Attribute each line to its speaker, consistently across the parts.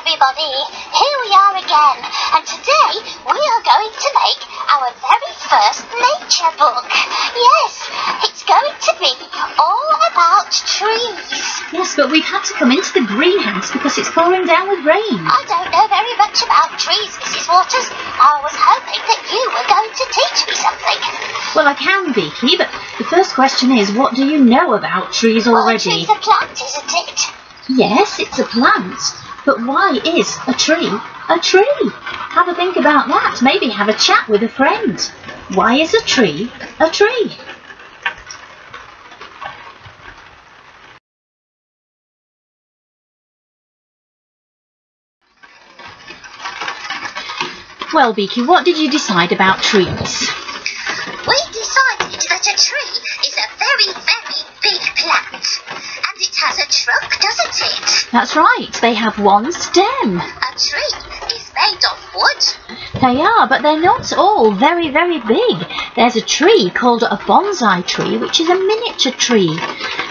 Speaker 1: everybody, here we are again, and today we are going to make our very first nature book. Yes, it's going to be all about trees.
Speaker 2: Yes, but we've had to come into the greenhouse because it's pouring down with rain.
Speaker 1: I don't know very much about trees, Mrs. Waters. I was hoping that you were going to teach me something.
Speaker 2: Well, I can, Beaky, but the first question is, what do you know about trees
Speaker 1: Well, a
Speaker 2: already?
Speaker 1: tree's a plant, isn't it?
Speaker 2: Yes, it's a plant. But why is a tree a tree? Have a think about that. Maybe have a chat with a friend. Why is a tree a tree? Well, Beaky, what did you decide about trees?
Speaker 1: We decided that a tree is a very, very big plant. And it has a trunk, doesn't it?
Speaker 2: That's right, they have one stem.
Speaker 1: A tree is made of wood.
Speaker 2: They are, but they're not all very, very big. There's a tree called a bonsai tree, which is a miniature tree.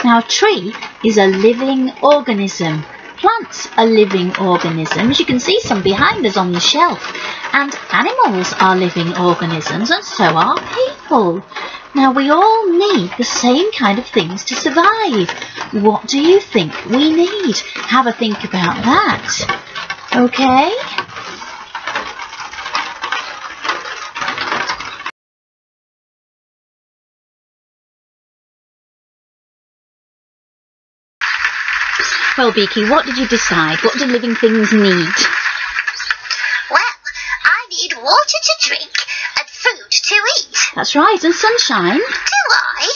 Speaker 2: Now, a tree is a living organism. Plants are living organisms. You can see some behind us on the shelf. And animals are living organisms, and so are people. Now, we all need the same kind of things to survive. What do you think we need? Have a think about that. Okay? Well, Beaky, what did you decide? What do living things need?
Speaker 1: Well, I need water to drink and food to eat.
Speaker 2: That's right, and sunshine.
Speaker 1: Do I?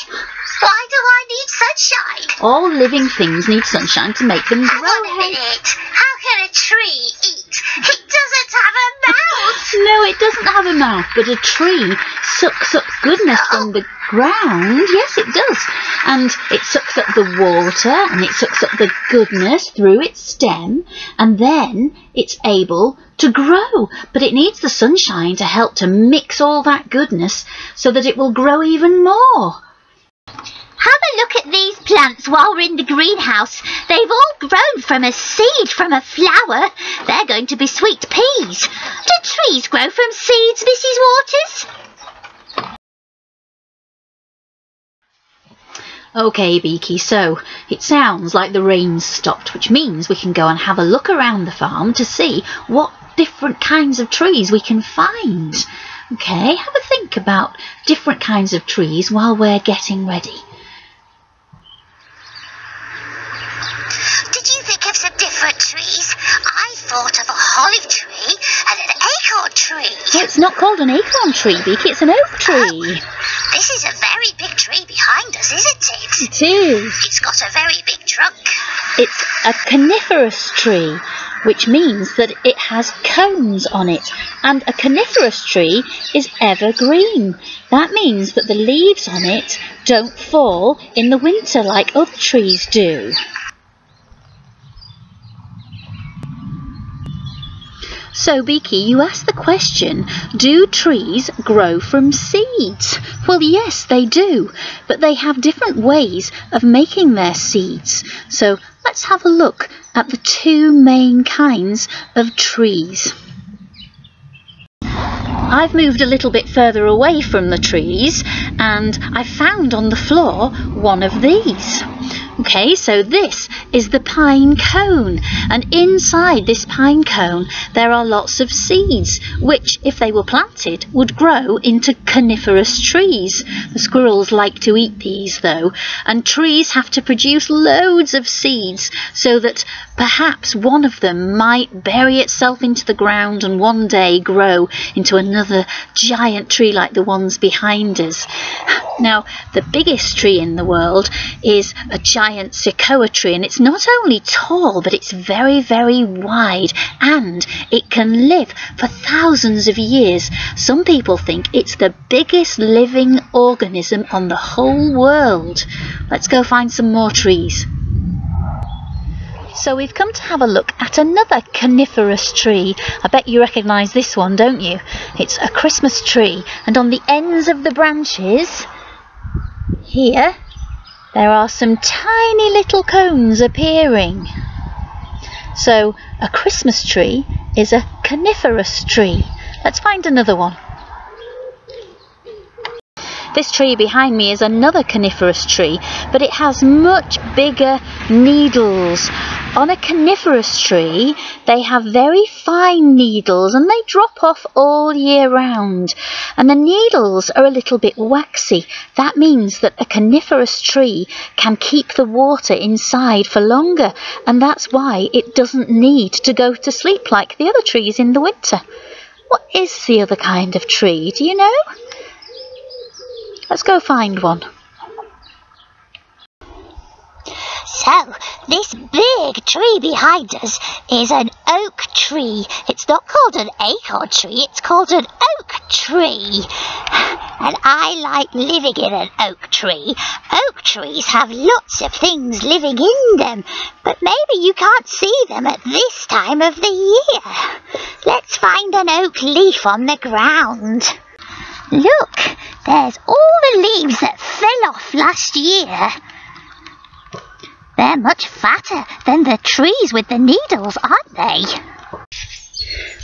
Speaker 1: Why do I need sunshine?
Speaker 2: All living things need sunshine to make them
Speaker 1: Hang
Speaker 2: grow.
Speaker 1: on a minute. How can a tree eat? It doesn't have a mouth.
Speaker 2: No, it doesn't have a mouth, but a tree sucks up goodness from the ground. Yes, it does. And it sucks up the water and it sucks up the goodness through its stem, and then it's able to grow. But it needs the sunshine to help to mix all that goodness so that it will grow even more.
Speaker 1: Have a look at these plants while we're in the greenhouse. They've all grown from a seed, from a flower. They're going to be sweet peas. Do trees grow from seeds, Mrs. Waters?
Speaker 2: Okay, Beaky, so it sounds like the rain's stopped, which means we can go and have a look around the farm to see what different kinds of trees we can find. Okay, have a think about different kinds of trees while we're getting ready.
Speaker 1: Did you think of some different trees? I thought of a olive tree and an acorn tree.
Speaker 2: It's not called an acorn tree, Beaky, it's an oak tree.
Speaker 1: This is a very big tree behind us, isn't it?
Speaker 2: It is.
Speaker 1: It's got a very big trunk.
Speaker 2: It's a coniferous tree, which means that it has cones on it, and a coniferous tree is evergreen. That means that the leaves on it don't fall in the winter like other trees do. So, Beaky, you asked the question, do trees grow from seeds? Well, yes, they do, but they have different ways of making their seeds. So, let's have a look at the two main kinds of trees. I've moved a little bit further away from the trees, and I found on the floor one of these. Okay, so this is the pine cone, and inside this pine cone there are lots of seeds which, if they were planted, would grow into coniferous trees. The squirrels like to eat these though, and trees have to produce loads of seeds so that perhaps one of them might bury itself into the ground and one day grow into another giant tree like the ones behind us. Now, the biggest tree in the world is a giant sequoia tree, and it's not only tall, but it's very, very wide, and it can live for thousands of years. Some people think it's the biggest living organism on the whole world. Let's go find some more trees. So we've come to have a look at another coniferous tree. I bet you recognise this one, don't you? It's a Christmas tree, and on the ends of the branches here there are some tiny little cones appearing. So a Christmas tree is a coniferous tree. Let's find another one. This tree behind me is another coniferous tree, but it has much bigger needles. On a coniferous tree, they have very fine needles and they drop off all year round. And the needles are a little bit waxy. That means that a coniferous tree can keep the water inside for longer, and that's why it doesn't need to go to sleep like the other trees in the winter. What is the other kind of tree? Do you know? Let's go find one.
Speaker 1: So, this big tree behind us is an oak tree. It's not called an acorn tree, it's called an oak tree. And I like living in an oak tree. Oak trees have lots of things living in them, but maybe you can't see them at this time of the year. Let's find an oak leaf on the ground. Look, there's all the leaves that fell off last year. They're much fatter than the trees with the needles, aren't they?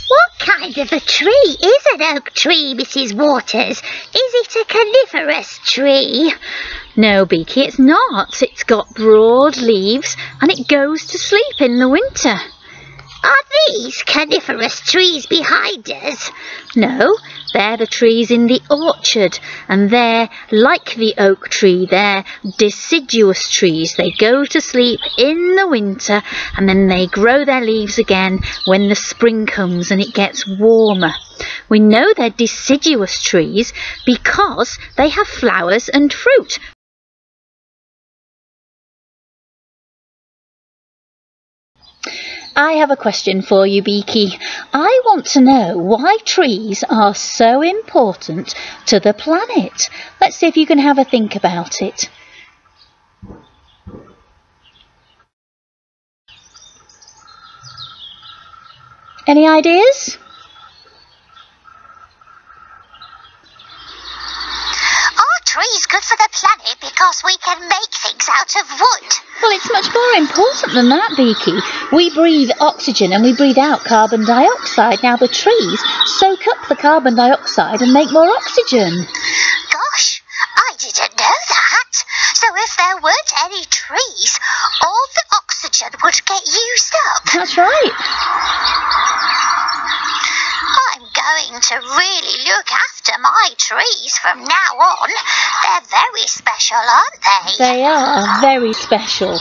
Speaker 1: What kind of a tree is an oak tree, Mrs. Waters? Is it a coniferous tree?
Speaker 2: No, Beaky, it's not. It's got broad leaves and it goes to sleep in the winter.
Speaker 1: Are these coniferous trees behind us?
Speaker 2: No, they're the trees in the orchard, and they're like the oak tree. They're deciduous trees. They go to sleep in the winter and then they grow their leaves again when the spring comes and it gets warmer. We know they're deciduous trees because they have flowers and fruit. I have a question for you, Beaky. I want to know why trees are so important to the planet. Let's see if you can have a think about it. Any ideas?
Speaker 1: Trees good for the planet because we can make things out of wood.
Speaker 2: Well, it's much more important than that, Beaky. We breathe oxygen and we breathe out carbon dioxide. Now the trees soak up the carbon dioxide and make more oxygen.
Speaker 1: Gosh, I didn't know that. So if there weren't any trees, all the oxygen would get used up.
Speaker 2: That's right.
Speaker 1: I'm going to really look after my trees from now on. They're very special, aren't they?
Speaker 2: They are very special.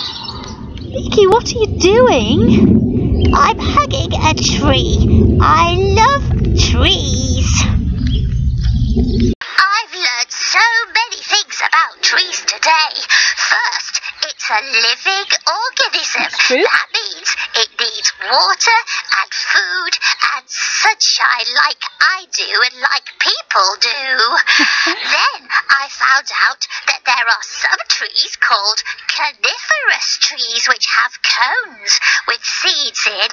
Speaker 2: Beaky, what are you doing?
Speaker 1: I'm hugging a tree. I love trees. I've learned so many things about trees today. First, it's a living organism.
Speaker 2: That's true.
Speaker 1: That means it needs water and food and sunshine like I do and like people do. Then I found out that there are some trees called coniferous trees which have cones with seeds in,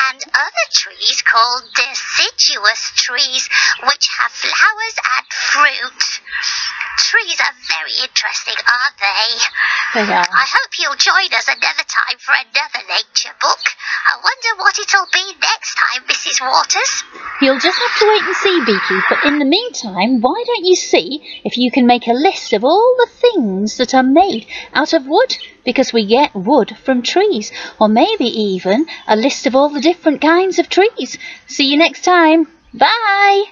Speaker 1: and other trees called deciduous trees which have flowers and fruit. Trees are very interesting, aren't they?
Speaker 2: They are.
Speaker 1: I hope you'll join us another time for another nature book. I wonder what it'll be next time, Mrs. Waters.
Speaker 2: You'll just have to wait and see, Beaky, but in the meantime, why don't you see if you can make a list of all the things that are made out of wood, because we get wood from trees, or maybe even a list of all the different kinds of trees. See you next time. Bye!